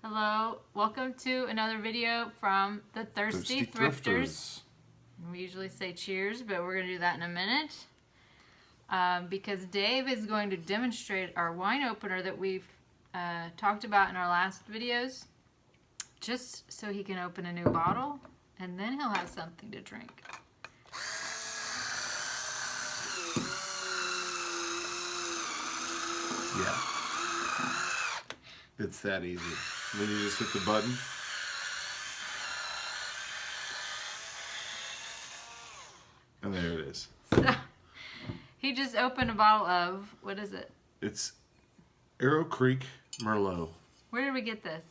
Hello, welcome to another video from the Thirsty Thrifters. We usually say cheers, but we're going to do that in a minute. Because Dave is going to demonstrate our wine opener that we've talked about in our last videos. Just so he can open a new bottle, and then he'll have something to drink. Yeah. It's that easy. Then you just hit the button. And there it is. So, he just opened a bottle of, what is it? It's Arrow Creek Merlot. Where did we get this?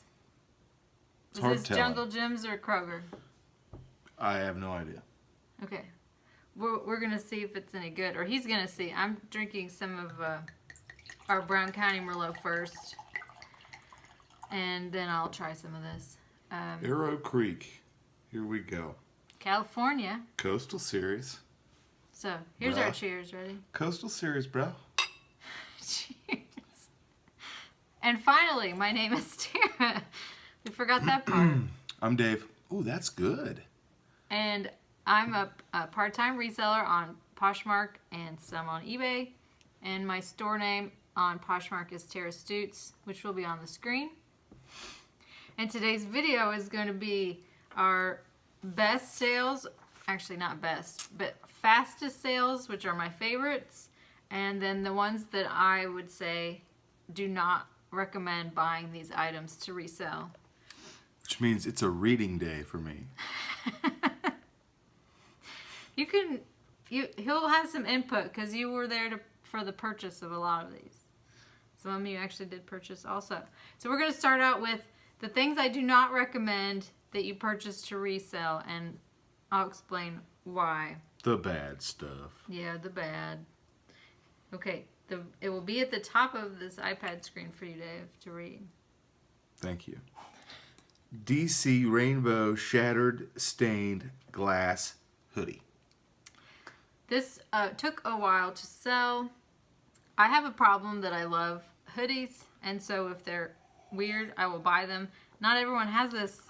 It's hard Was to this tell. Jungle Gyms or Kroger? I have no idea. Okay. We're going to see if it's any good. Or he's going to see. I'm drinking some of our Brown County Merlot first. And then I'll try some of this. Arrow Creek. Here we go. California. Coastal Series. So, here's our cheers. Ready? Coastal Series, bro. Cheers. And finally, my name is Tara. We forgot that part. I'm Dave. Ooh, that's good. And I'm a part-time reseller on Poshmark and some on eBay. And my store name on Poshmark is Tara Stutes, which will be on the screen. And today's video is going to be our best sales, actually not best, but fastest sales, which are my favorites, and then the ones that I would say do not recommend buying these items to resell. Which means it's a reading day for me. He'll have some input because you were there for the purchase of a lot of these. Some of you actually did purchase also. So we're going to start out with the things I do not recommend that you purchase to resell, and I'll explain why. The bad stuff. Yeah, the bad. Okay, it will be at the top of this iPad screen for you, Dave, to read. Thank you. DC Rainbow Shattered Stained Glass Hoodie. This took a while to sell. I have a problem that I love hoodies, and so if they're weird, I will buy them. Not everyone has this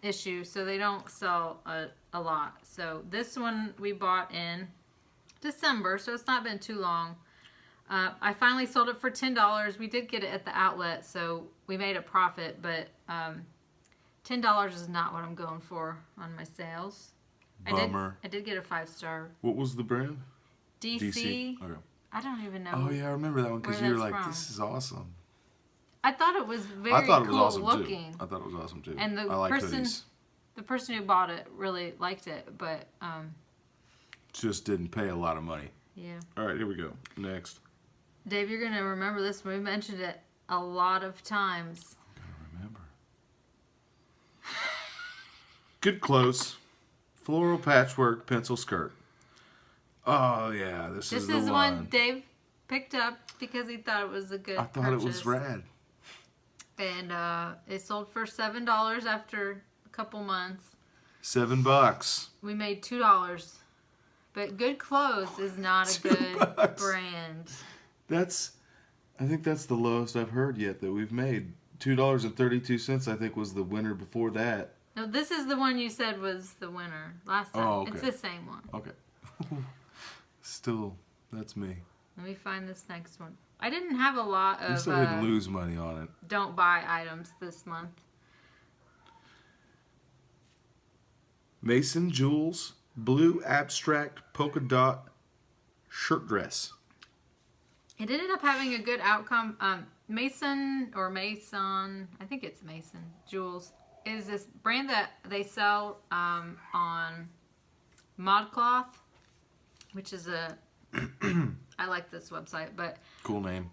issue, so they don't sell a lot. So this one we bought in December, so it's not been too long. I finally sold it for $10. We did get it at the outlet, so we made a profit, but $10 is not what I'm going for on my sales. Bummer. I did get a 5-star. What was the brand? DC. Okay. I don't even know. Oh yeah, I remember that one because where you were that's like, from. "This is awesome." I thought it was very I thought it was cool awesome looking. too. I thought it was awesome too. And I like hoodies. the person who bought it really liked it, but Just didn't pay a lot of money. yeah. All right, here we go. Next. Dave, you're gonna remember this. We mentioned it a lot of times. I'm gonna remember. Good close. Floral patchwork pencil skirt. Oh yeah, this is the one. This is one Dave picked up because he thought it was a good I thought it was purchase. rad. And it sold for $7 after a couple months. $7. We made $2. But Good Clothes is not a good $2. brand. I think that's the lowest I've heard yet that we've made. $2.32 I think was the winner before that. No, this is the one you said was the winner last time. Oh, okay. It's the same one. Okay. Still, that's me. Let me find this next one. I didn't have a lot At least of I didn't lose money on it. don't buy items this month. Mason Jewels Blue Abstract Polka Dot Shirt Dress. It ended up having a good outcome. Mason, I think it's Mason Jewels, is this brand that they sell on ModCloth, which is I like this website, but Cool name.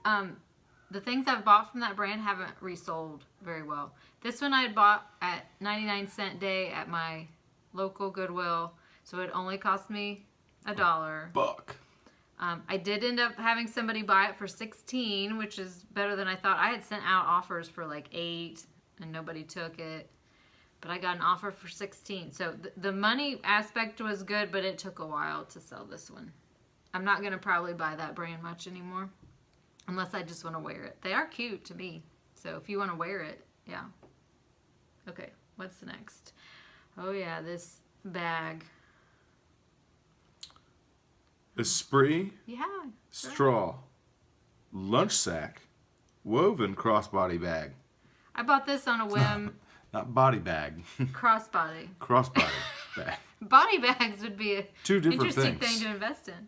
the things I've bought from that brand haven't resold very well. This one I had bought at 99-cent day at my local Goodwill, so it only cost me $1. Buck. I did end up having somebody buy it for $16, which is better than I thought. I had sent out offers for like $8 and nobody took it, but I got an offer for $16. So the money aspect was good, but it took a while to sell this one. I'm not going to probably buy that brand much anymore. Unless I just want to wear it. They are cute to me. So if you want to wear it, yeah. Okay, what's the next? Oh yeah, this bag. Esprit Yeah. straw lunch sack woven crossbody bag. I bought this on a whim. Not body bag. Crossbody. Crossbody bag. Body bags would be a Two different interesting things. thing to invest in.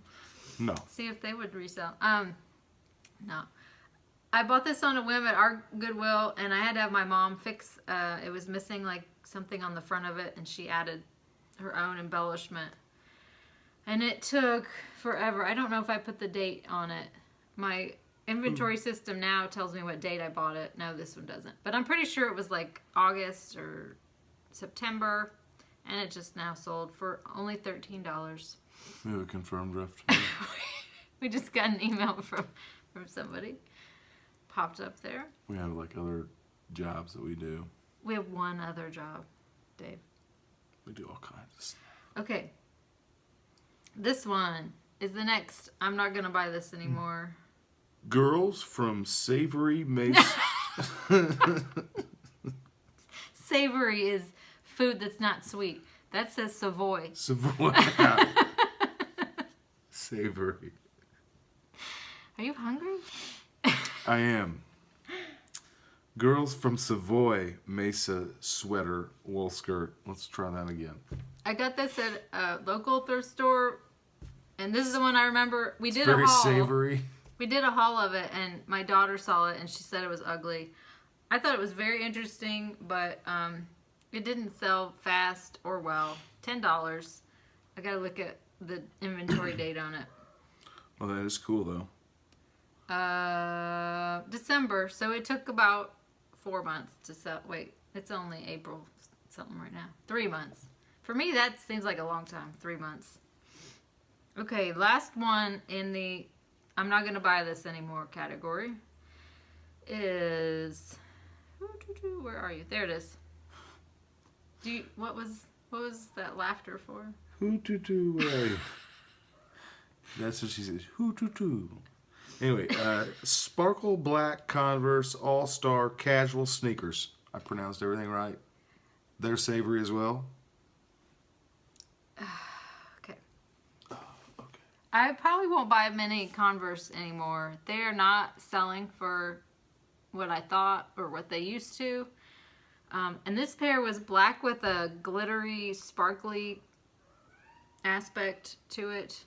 No. See if they would resell. No. I bought this on a whim at our Goodwill, and I had to have my mom fix. It was missing like something on the front of it, and she added her own embellishment. And it took forever. I don't know if I put the date on it. My inventory system now tells me what date I bought it. No, this one doesn't. But I'm pretty sure it was like August or September, and it just now sold for only $13. We have a confirmed drift. We just got an email from somebody. Popped up there. We have like other jobs that we do. We have one other job, Dave. We do all kinds of stuff. Okay. This one is the next. I'm not going to buy this anymore. Girls from Savory Mace. Savory is food that's not sweet. That says Savoy. Savoy. Savory. Are you hungry? I am. Girls from Savoy Mesa sweater wool skirt. Let's try that again. I got this at a local thrift store, and this is the one I remember. We did a Very haul. savory. We did a haul of it, and my daughter saw it, and she said it was ugly. I thought it was very interesting, but it didn't sell fast or well. $10. I gotta look at the inventory date on it. Well, that is cool though. December, so it took about 4 months to sell. Wait, it's only April something right now. 3 months. For me, that seems like a long time. 3 months. Okay, last one in the I'm not gonna buy this anymore category is where are you? There it is. What was that laughter for? Hoo-too-too, where are you? That's what she says. Hoo-too-too. Anyway, sparkle black Converse All-Star casual sneakers. I pronounced everything right. They're savory as well. Okay. Oh, okay. I probably won't buy many Converse anymore. They are not selling for what I thought or what they used to. And this pair was black with a glittery, sparkly aspect to it.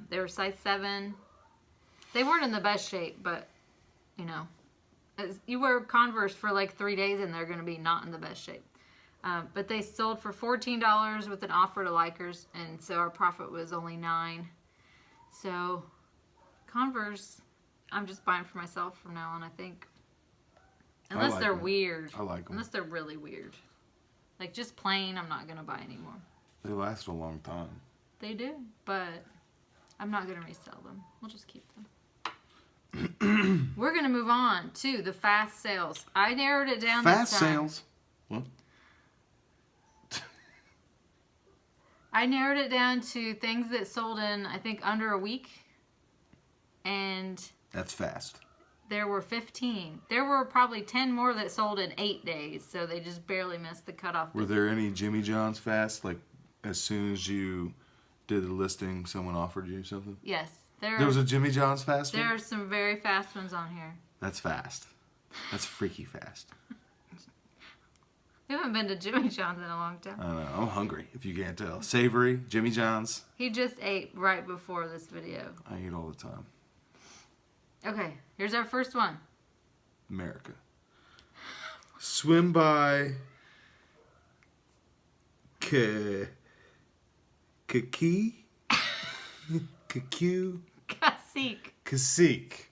They were size 7. They weren't in the best shape, but, you know, you wear Converse for like 3 days and they're going to be not in the best shape. But they sold for $14 with an offer to likers, and so our profit was only $9. So, Converse, I'm just buying for myself from now on, I think. Unless like they're them. weird. I like them. Unless they're really weird. Like, just plain, I'm not going to buy anymore. They last a long time. They do, but I'm not going to resell them. We'll just keep them. We're going to move on to the fast sales. I narrowed it down Fast this time. sales. What? I narrowed it down to things that sold in, I think, under a week. And That's fast. there were 15. There were probably 10 more that sold in 8 days, so they just barely missed the cutoff. Were there any Jimmy John's fast? Like, as soon as you did the listing, someone offered you something? Yes. There was a Jimmy John's fast one? There are some very fast ones on here. That's fast. That's freaky fast. We haven't been to Jimmy John's in a long time. I don't know. I'm hungry, if you can't tell. Savory, Jimmy John's. He just ate right before this video. I eat all the time. Okay, here's our first one. America. Swim by Kaki Kaku Cacique. Cacique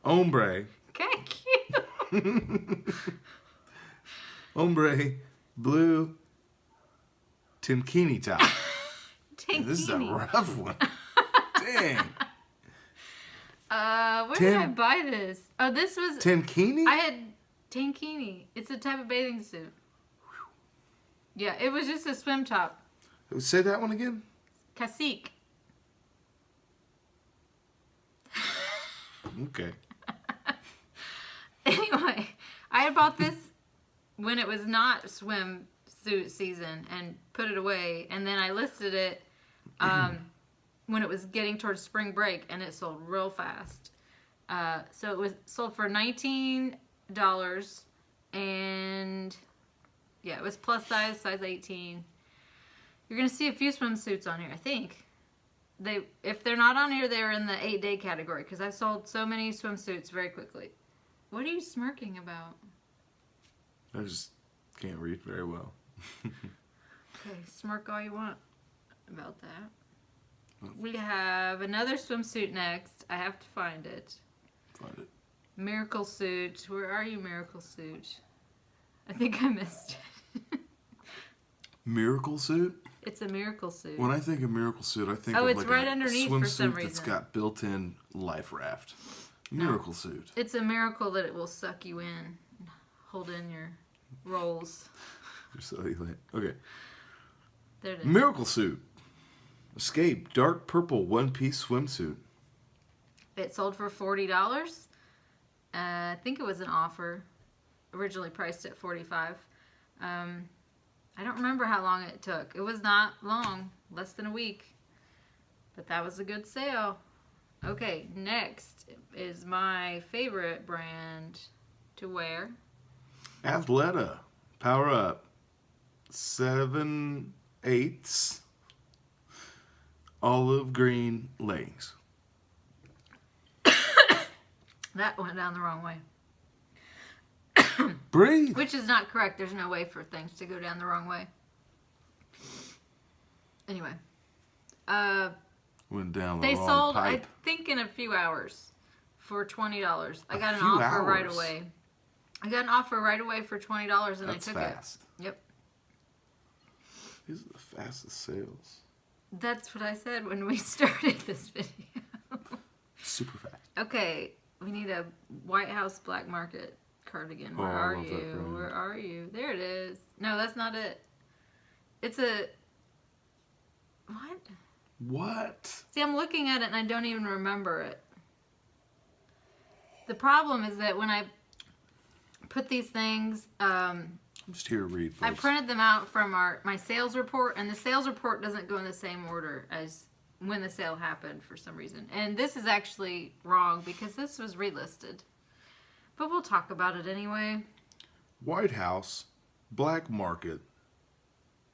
Ombre Okay, cute. Ombre Blue Tankini top. This is a rough one. Dang. Where did I buy this? Oh, this was... Tankini? I had tankini. It's a type of bathing suit. Yeah, it was just a swim top. Say that one again. Cacique. Okay. Anyway, I had bought this when it was not swimsuit season and put it away. And then I listed it when it was getting towards spring break, and it sold real fast. So it was sold for $19, and yeah, it was plus size 18. You're gonna see a few swimsuits on here, I think. If they're not on here, they're in the 8-day category, because I've sold so many swimsuits very quickly. What are you smirking about? I just can't read very well. Okay, smirk all you want about that. We have another swimsuit next. I have to find it. Find it. Miracle Suit. Where are you, Miracle Suit? I think I missed it. Miracle Suit? It's a Miracle Suit. When I think of Miracle Suit, I think Oh, of it's like right a underneath for some swimsuit that's reason. got built-in life raft. Miracle Suit. It's a miracle that it will suck you in, hold in your rolls. Okay. There it is. Miracle Suit. Escape dark purple one-piece swimsuit. It sold for $40. I think it was an offer. Originally priced at $45. I don't remember how long it took. It was not long, less than a week. But that was a good sale. Okay, next is my favorite brand to wear. Athleta. Power Up. 7/8 olive green leggings. That went down the wrong way. Breathe. Which is not correct. There's no way for things to go down the wrong way. Anyway. Went down the They wrong sold, pipe. I think, in a few hours for $20. I got an few offer right hours? away. I got an offer right away for $20, and That's I took fast. it. Yep. These are the fastest sales. That's what I said when we started this video. Super fast. Okay, we need a White House Black Market cardigan. Where Oh, I are love that you? brand. Where are you? There it is. No, that's not it. It's a... What? What? See, I'm looking at it and I don't even remember it. The problem is that when I put these things, I'm just here to read. I Folks. printed them out from my sales report, and the sales report doesn't go in the same order as when the sale happened for some reason. And this is actually wrong because this was relisted. But we'll talk about it anyway. White House Black Market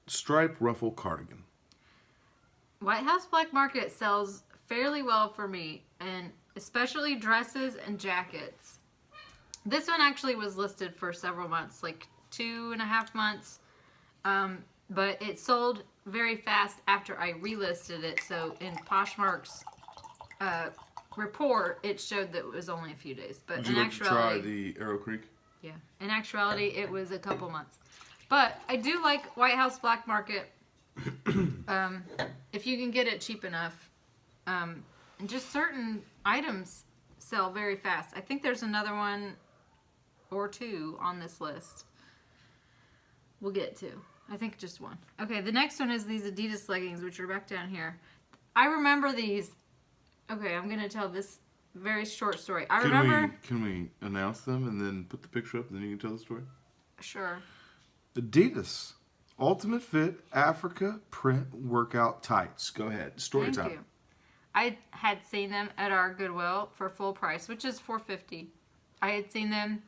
stripe ruffle cardigan. White House Black Market sells fairly well for me, and especially dresses and jackets. This one actually was listed for several months, like 2.5 months. But it sold very fast after I relisted it. So in Poshmark's report, it showed that it was only a few days. But Would in you like to try actuality, the Arrow Creek? yeah, in actuality, it was a couple months. But I do like White House Black Market. If you can get it cheap enough. And just certain items sell very fast. I think there's another one or two on this list. We'll get to. I think just one. Okay, the next one is these Adidas leggings, which are back down here. I remember these. Okay, I'm going to tell this very short story. I remember... Can we announce them and then put the picture up and then you can tell the story? Sure. Adidas Ultimate Fit Africa Print Workout Tights. Go ahead. Story Thank time. you. I had seen them at our Goodwill for full price, which is $4.50. I had seen them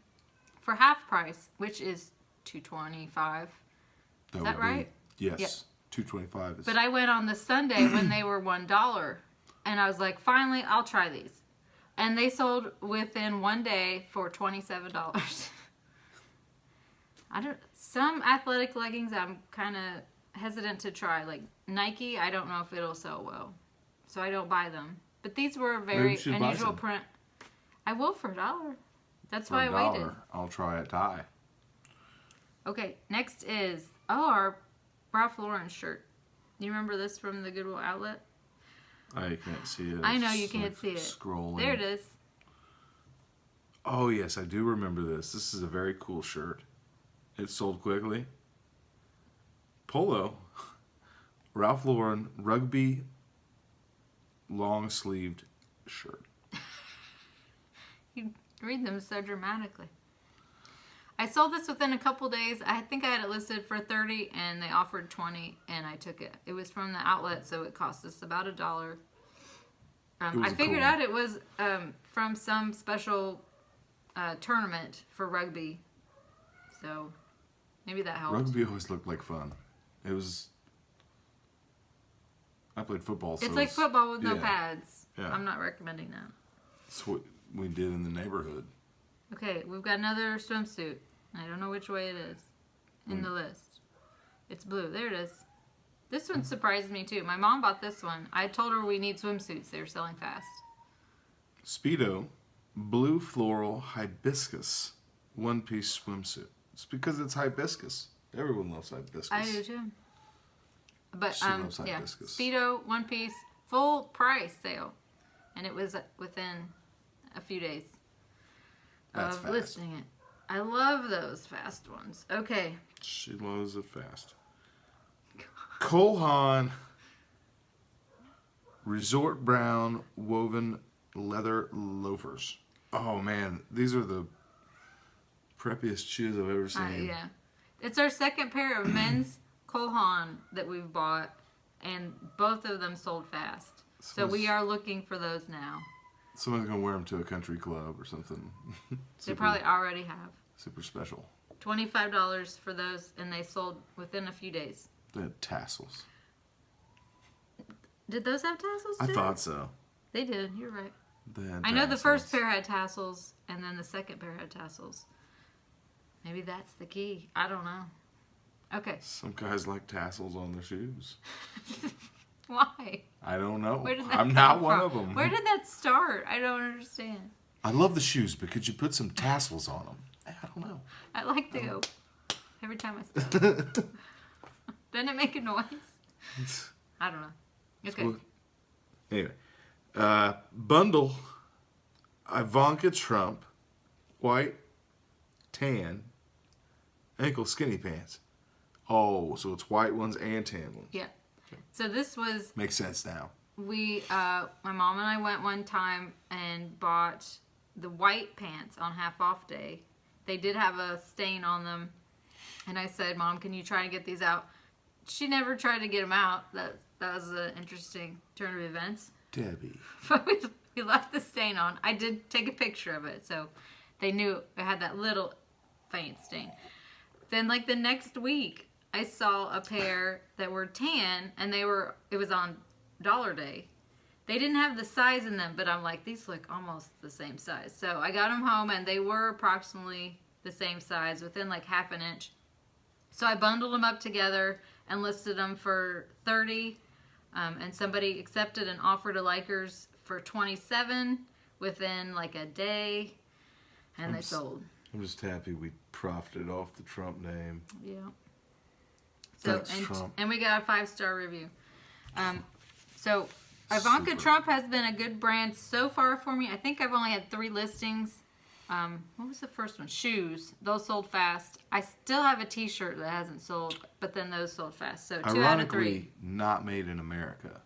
for half price, which is $2.25. Is that would be- right? Yes. Yep. $2.25 is. But I went on the Sunday when they were $1, and I was like, finally, I'll try these. And they sold within one day for $27. Some athletic leggings I'm kind of hesitant to try. Like Nike, I don't know if it'll sell well. So I don't buy them. But these were very you should buy unusual some. print. I will for $1. That's For why I waited. $1, I'll try a tie. Okay, next is, our Ralph Lauren shirt. You remember this from the Goodwill outlet? I can't see it. I know It's you can't like see it. Scrolling. There it is. Oh, yes, I do remember this. This is a very cool shirt. It sold quickly. Polo. Ralph Lauren rugby long-sleeved shirt. You read them so dramatically. I sold this within a couple days. I think I had it listed for $30 and they offered $20 and I took it. It was from the outlet, so it cost us about $1. I figured out it was from some special tournament for rugby. So maybe that helped. Rugby always looked like fun. It was. I played football. So it's like football with no yeah. pads. Yeah. I'm not recommending that. That's what we did in the neighborhood. Okay, we've got another swimsuit. I don't know which way it is in the list. It's blue. There it is. This one surprised me too. My mom bought this one. I told her we need swimsuits. They're selling fast. Speedo, blue floral hibiscus, one-piece swimsuit. It's because it's hibiscus. Everyone loves hibiscus. I do too. But She loves yeah, hibiscus. Speedo, one piece, full price sale, and it was within a few days That's of fast. listing it. I love those fast ones. Okay, She loves it fast. Cole Haan Resort Brown woven leather loafers. Oh man, these are the preppiest shoes I've ever seen. yeah, it's our second pair of men's Cole Haan that we've bought, and both of them sold fast. So we are looking for those now. Someone's gonna wear them to a country club or something. They probably already have. Super special. $25 for those, and they sold within a few days. They had tassels. Did those have tassels too? I thought so. They did. You're right. They had I know the first tassels. pair had tassels, and then the second pair had tassels. Maybe that's the key. I don't know. Okay. Some guys like tassels on their shoes. Why? I don't know. Where did that I'm come not one from? of them. Where did that start? I don't understand. I love the shoes, but could you put some tassels on them? I don't know. I like to go every time I step. Doesn't it make a noise? I don't know. Okay. Well, anyway, bundle Ivanka Trump white tan ankle skinny pants. Oh, so it's white ones and tan ones. Yeah. So this was Makes sense now. my mom and I went one time and bought the white pants on half off day. They did have a stain on them, and I said, "Mom, can you try and get these out?" She never tried to get them out. That was an interesting turn of events. Debbie. But we left the stain on. I did take a picture of it, so they knew it had that little faint stain. Then, like the next week, I saw a pair that were tan, and it was on Dollar Day. They didn't have the size in them, but I'm like, these look almost the same size. So I got them home, and they were approximately the same size, within like half an inch. So I bundled them up together and listed them for $30. And somebody accepted an offer to Likers for $27 within like a day, and they sold. I'm just happy we profited off the Trump name. Yeah. So Thanks, Trump. and we got a 5-star review. So Ivanka Super. Trump has been a good brand so far for me. I think I've only had 3 listings. What was the first one? Shoes. Those sold fast. I still have a T-shirt that hasn't sold, but then those sold fast. So 2 out of 3. Ironically, not made in America.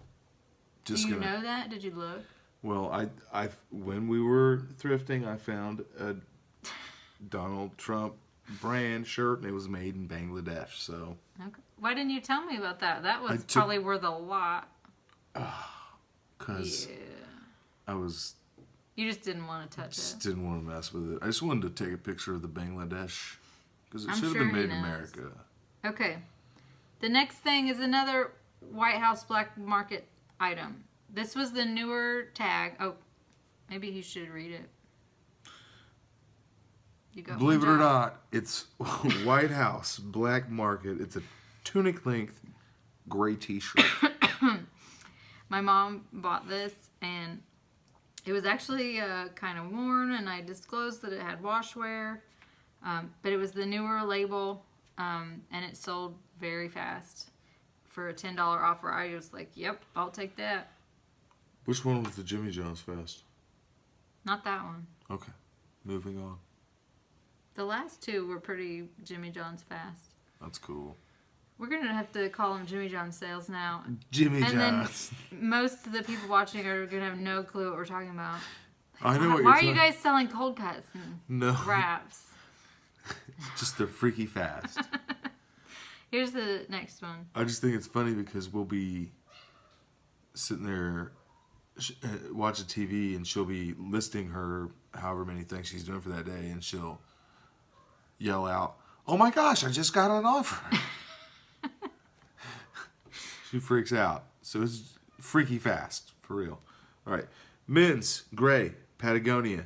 Do you know that? Did you look? Well, I when we were thrifting, I found a Donald Trump brand shirt, and it was made in Bangladesh. So, Okay. Why didn't you tell me about that? That was I took- probably worth a lot. because Yeah. I was You just didn't want to touch just it. didn't want to mess with it. I just wanted to take a picture of the Bangladesh because it I'm should have sure been he made in knows. America. Okay. The next thing is another White House black market item. This was the newer tag. Oh, maybe you should read it. You got Believe it one or job. not, it's White House black market. It's a tunic length gray T-shirt. My mom bought this, and it was actually kind of worn, and I disclosed that it had washwear, but it was the newer label, and it sold very fast. For a $10 offer, I was like, yep, I'll take that. Which one was the Jimmy John's Fest? Not that one. Okay, moving on. The last 2 were pretty Jimmy John's fast. That's cool. We're going to have to call them Jimmy John sales now. Jimmy And John's. then most of the people watching are going to have no clue what we're talking about. I know what Why you're are you talking. guys selling cold cuts and No, wraps? Just they're freaky fast. Here's the next one. I just think it's funny because we'll be sitting there watching TV and she'll be listing her however many things she's doing for that day and she'll yell out, "Oh my gosh, I just got an offer." She freaks out. So it's freaky fast, for real. All right. Men's Gray Patagonia,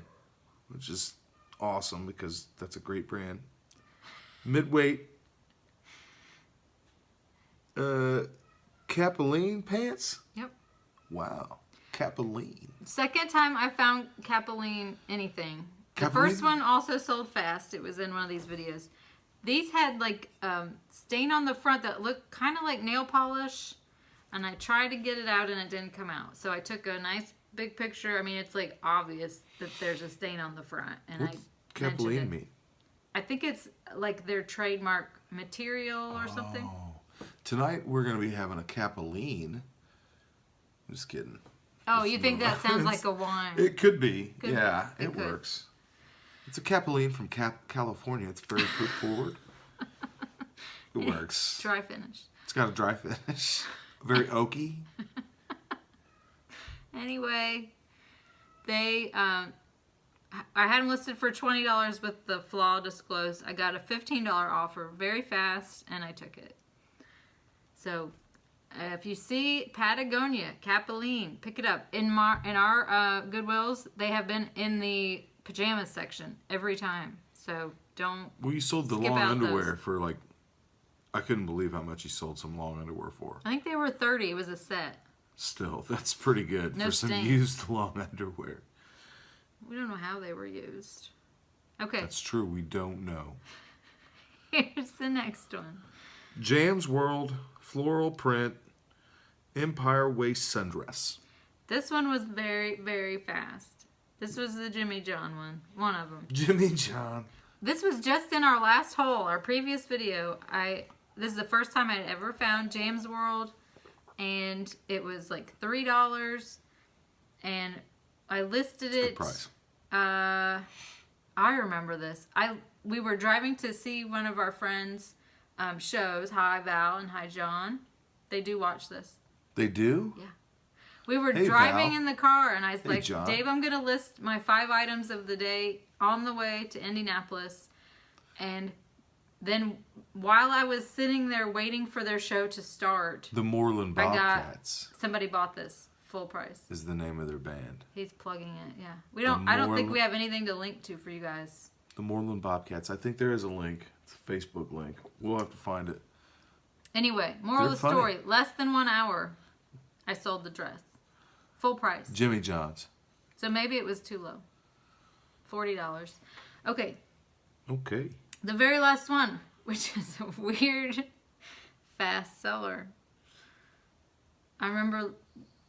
which is awesome because that's a great brand. Midweight Capilene pants. Yep. Wow. Capilene. Second time I found Capilene anything. The Capilene? first one also sold fast. It was in one of these videos. These had like stain on the front that looked kind of like nail polish. And I tried to get it out and it didn't come out. So I took a nice big picture. I mean, it's like obvious that there's a stain on the front. And What's I mentioned Capilene it. mean? I think it's like their trademark material or something. Tonight we're going to be having a Capilene. I'm just kidding. Oh, Just you think no that sounds reference. like a wine? It could be. Could yeah, be. It it could. works. It's a Capilene from California. It's very fruit forward. It works. Dry finish. It's got a dry finish. Very oaky. Anyway, they I had them listed for $20 with the flaw disclosed. I got a $15 offer very fast, and I took it. So, if you see Patagonia, Capilene, pick it up. In our Goodwills, they have been in the pajamas section every time. So, don't Well, you sold the skip long out underwear those. for like, I couldn't believe how much you sold some long underwear for. I think they were $30. It was a set. Still, that's pretty good No for some stains. used long underwear. We don't know how they were used. Okay, That's true. We don't know. here's the next one. Jam's World floral print Empire waist sundress. This one was very, very fast. This was the Jimmy John one of them. Jimmy John. This was just in our last haul, our previous video. This is the first time I'd ever found James World, and it was like $3, and I listed Good it. price. I remember this. We were driving to see one of our friends' shows. Hi Val and hi John. They do watch this. They do? Yeah. We were Hey, driving Val. in the car, and I was Hey, like, John. Dave, I'm going to list my 5 items of the day on the way to Indianapolis. And then while I was sitting there waiting for their show to start, The Moreland I got- Bobcats somebody bought this full price. is the name of their band. He's plugging it, yeah. I don't think Moreland- we have anything to link to for you guys. The Moreland Bobcats. I think there is a link. It's a Facebook link. We'll have to find it. Anyway, moral of They're the funny. story, less than 1 hour, I sold the dress. Full price. Jimmy John's. So maybe it was too low. $40. Okay, Okay. the very last one, which is a weird fast seller. I remember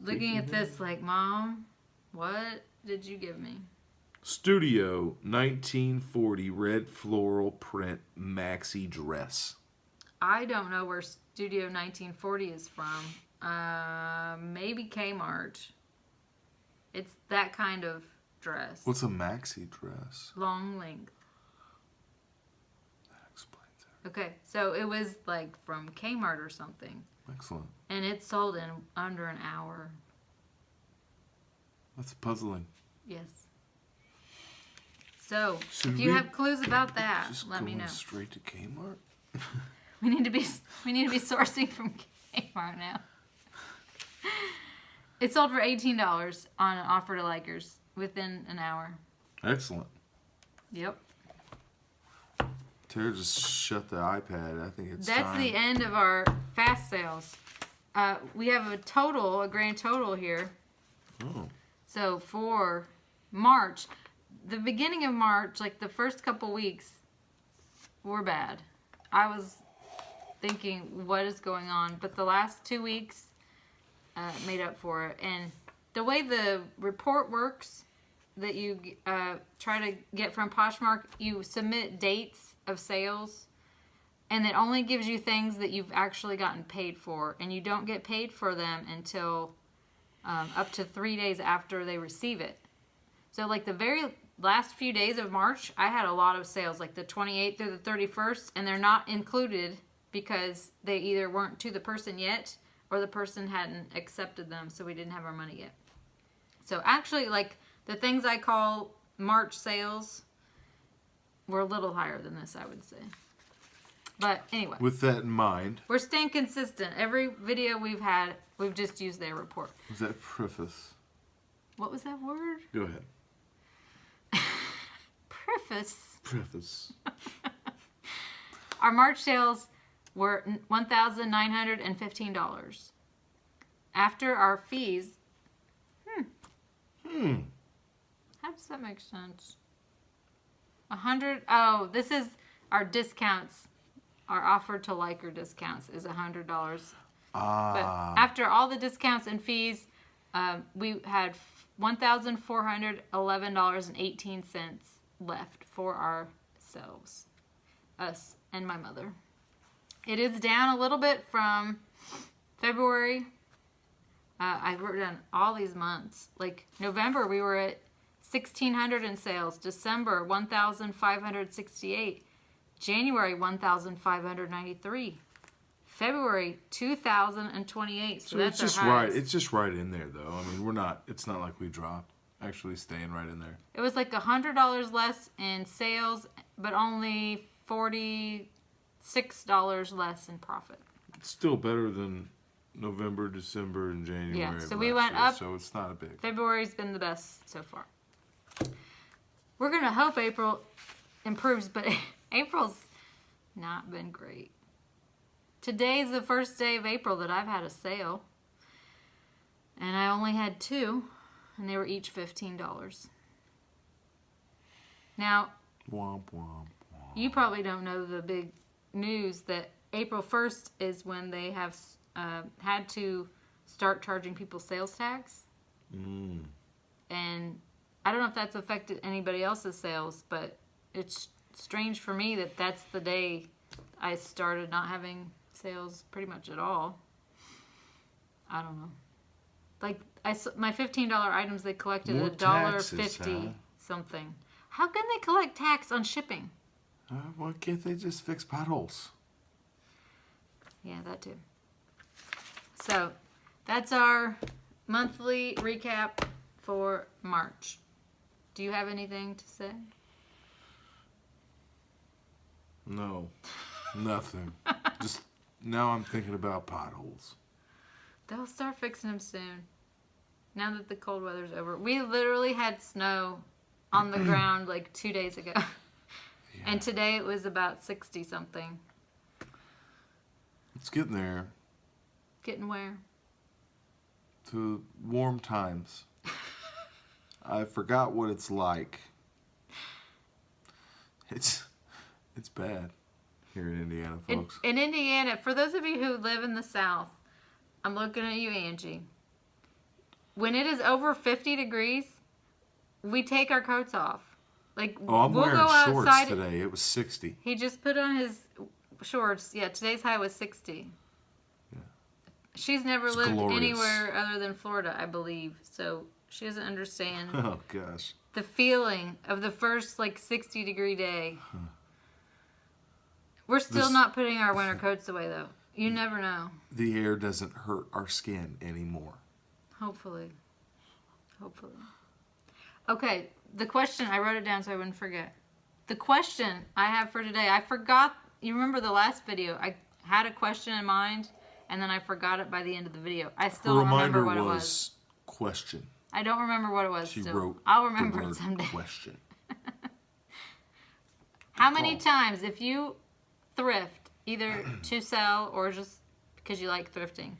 looking at this like, Mom, what did you give me? Studio 1940 red floral print maxi dress. I don't know where Studio 1940 is from. Maybe Kmart. It's that kind of dress. What's a maxi dress? Long length. That explains it. Okay, so it was like from Kmart or something. Excellent. And it sold in under an hour. That's puzzling. Yes. So, Should if you we have clues about that, Just let me going know. straight to Kmart? We need to be sourcing from Kmart now. It sold for $18 on an offer to likers within an hour. Excellent. Yep. Tara just shut the iPad. I think it's That's time. the end of our fast sales. We have a grand total here. Oh. So for March, the beginning of March, like the first couple weeks, were bad. I was thinking, what is going on? But the last 2 weeks made up for it. And the way the report works that you try to get from Poshmark, you submit dates of sales, and it only gives you things that you've actually gotten paid for, and you don't get paid for them until up to 3 days after they receive it. So like the very last few days of March, I had a lot of sales, like the 28th through the 31st, and they're not included because they either weren't to the person yet or the person hadn't accepted them, so we didn't have our money yet. So actually, like, the things I call March sales were a little higher than this, I would say. But anyway. With that in mind. We're staying consistent. Every video we've had, we've just used their report. Was that preface? What was that word? Go ahead. Preface. Preface. Our March sales were $1,915. After our fees. How does that make sense? 100. Oh, this is our discounts. Our offer to liker discounts is $100. But after all the discounts and fees, we had $1,411.18 left for ourselves, us and my mother. It is down a little bit from February. I wrote down all these months. Like November, we were at 1,600 in sales. December, 1,568. January, 1,593. February, 2,028. So that's just our highest. right. It's just right in there, though. I mean, we're not. It's not like we dropped. Actually, staying right in there. It was like $100 less in sales, but only $46 less in profit. It's still better than November, December, and January. Yeah, so of we last went year, up. So it's not a big. February's been the best so far. We're going to hope April improves, but April's not been great. Today's the first day of April that I've had a sale. And I only had 2, and they were each $15. Now, Womp, womp, womp. you probably don't know the big news that April 1st is when they have had to start charging people sales tax. And I don't know if that's affected anybody else's sales, but it's strange for me that that's the day I started not having sales pretty much at all. I don't know. Like my $15 items, they collected More $1.50 taxes, huh? something. How can they collect tax on shipping? Why can't they just fix potholes? Yeah, that too. So that's our monthly recap for March. Do you have anything to say? No, nothing. Just now I'm thinking about potholes. They'll start fixing them soon. Now that the cold weather's over. We literally had snow on the ground like 2 days ago. Yeah. And today it was about 60 something. It's getting there Getting where? to warm times. I forgot what it's like. It's bad here in Indiana, folks. In Indiana, for those of you who live in the South, I'm looking at you, Angie. When it is over 50 degrees, we take our coats off. Like, I'm we'll wearing go shorts outside. today. It was 60. He just put on his shorts. Yeah, today's high was 60. Yeah. She's never It's lived glorious. anywhere other than Florida, I believe. So she doesn't understand Oh, gosh. the feeling of the first, like, 60-degree day. We're still not putting our winter coats away, though. You never know. The air doesn't hurt our skin anymore. Hopefully. Hopefully. Okay, the question, I wrote it down so I wouldn't forget. The question I have for today, I forgot, you remember the last video, I had a question in mind, and then I forgot it by the end of the video. I still don't remember what it was. Question. I don't remember what it was. She still. wrote I'll the remember word it someday. question. How many times, if you thrift, either to sell or just because you like thrifting,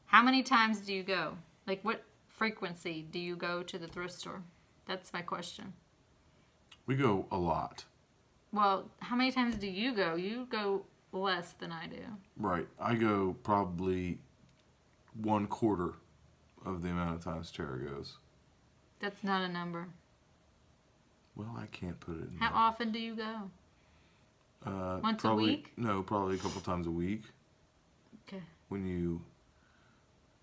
how many times do you go? Like, what frequency do you go to the thrift store? That's my question. We go a lot. Well, how many times do you go? You go less than I do. Right. I go probably 1/4 of the amount of times Tara goes. That's not a number. Well, I can't put it in How there. often do you go? Once probably, a week? No, probably a couple times a week Okay. when you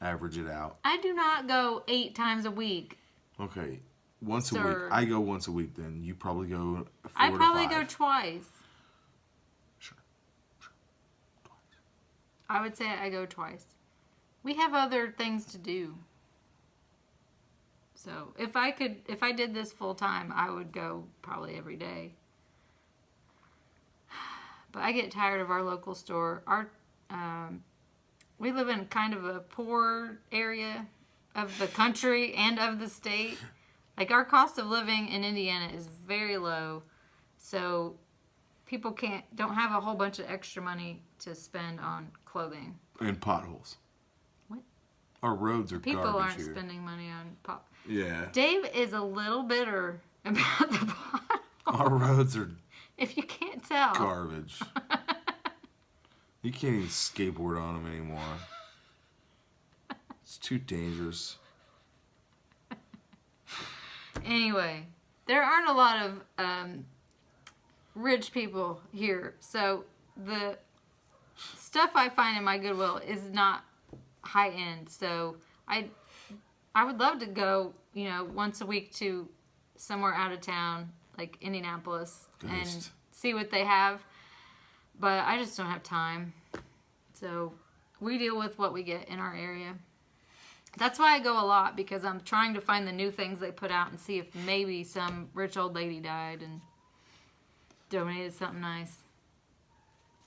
average it out. I do not go 8 times a week. Okay. Once a week. Sir. I go once a week then. You probably go 4 I to probably 5. go twice. Sure. Twice. I would say I go twice. We have other things to do. So if I did this full time, I would go probably every day. But I get tired of our local store. We live in kind of a poor area of the country and of the state. Like, our cost of living in Indiana is very low, so people don't have a whole bunch of extra money to spend on clothing. And potholes. What? Our roads are People garbage aren't here. spending money on pop. Yeah. Dave is a little bitter about the potholes. Our roads are If you can't tell. garbage. You can't even skateboard on them anymore. It's too dangerous. Anyway, there aren't a lot of rich people here, so the stuff I find in my Goodwill is not high end. So I would love to go, once a week to somewhere out of town, like Indianapolis, and see what they have. But I just don't have time. So we deal with what we get in our area. That's why I go a lot, because I'm trying to find the new things they put out and see if maybe some rich old lady died and donated something nice.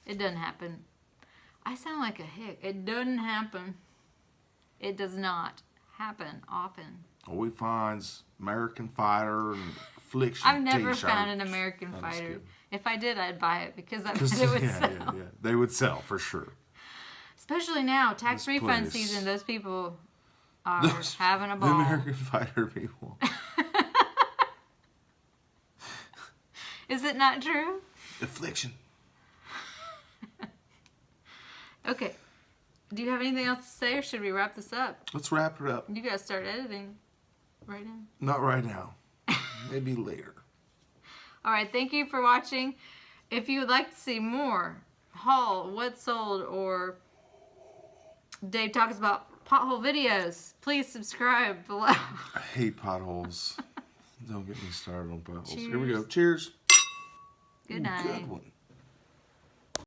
It doesn't happen. I sound like a hick. It doesn't happen. It does not happen often. All we find's American Fighter and Affliction I've never t-shirts. found an American I'm just Fighter. kidding. If I did, I'd buy it because I bet it would sell. Yeah. They would sell for sure. Especially now, tax This refund place. season, those people are having a The ball. American Fighter people. Is it not true? Affliction. Okay. Do you have anything else to say, or should we wrap this up? Let's wrap it up. You gotta start editing right now. Not right now. Maybe later. All right, thank you for watching. If you would like to see more haul, what sold, or Dave talks about pothole videos, please subscribe below. I hate potholes. Don't get me started on potholes. Cheers. Here we go. Cheers. Good night. Good one.